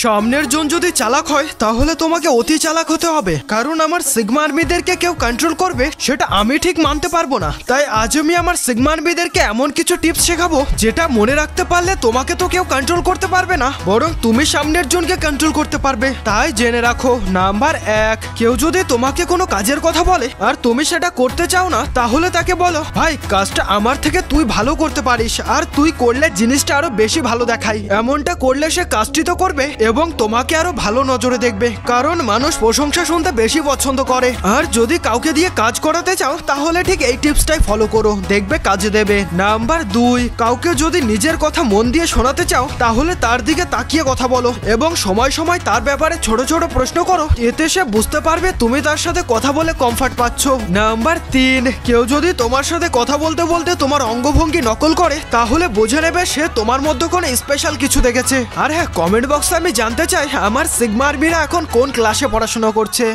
সামনের জন যদি চালাক হয় তাহলে তোমাকে অতি চালাক হতে হবে, কারণ আমার সিগমা আর্মিদেরকে কেউ কন্ট্রোল করবে সেটা আমি ঠিক মানতে পারবো না। তাই আজ আমি আমার সিগমা আর্মিদেরকে এমন কিছু টিপস শেখাবো যেটা মনে রাখতে পারলে তোমাকে তো কেউ কন্ট্রোল করতে পারবে না, বরং তুমি সামনের জনকে কন্ট্রোল করতে পারবে। তাই জেনে রাখো, নাম্বার 1, কেউ যদি তোমাকে কোনো কাজের কথা বলে আর তুমি সেটা করতে চাও না, তাহলে তাকে বলো, ভাই কাজটা আমার থেকে তুই ভালো করতে পারিস, আর তুই করলে জিনিসটা আরো বেশি ভালো দেখাই। এমনটা করলে সে কাজটি তো করবে এবং তোমাকে আরো ভালো নজরে দেখবে, কারণ মানুষ প্রশংসা শুনতে বেশি পছন্দ করে। আর যদি কাউকে দিয়ে কাজ করাতে চাও তাহলে ঠিক এই টিপসটাই ফলো করো, দেখবে কাজে দেবে। নাম্বার 2, কাউকে যদি নিজের কথা মন দিয়ে শোনাতে চাও তাহলে তার দিকে তাকিয়ে কথা বলো এবং সময় সময় তার ব্যাপারে ছোট ছোট প্রশ্ন করো, এতে সে বুঝতে পারবে তুমি তার সাথে কথা বলে কমফর্ট পাচ্ছ। নাম্বার 3, কেউ যদি তোমার সাথে কথা বলতে বলতে তোমার অঙ্গভঙ্গি নকল করে তাহলে বুঝে নেবে সে তোমার মধ্যে কোনো স্পেশাল কিছু দেখেছে। আর হ্যাঁ, কমেন্ট বক্সে আমি জানতে চাই আমার সিগমা আর্মিরা এখন কোন ক্লাসে পড়াশোনা করছে।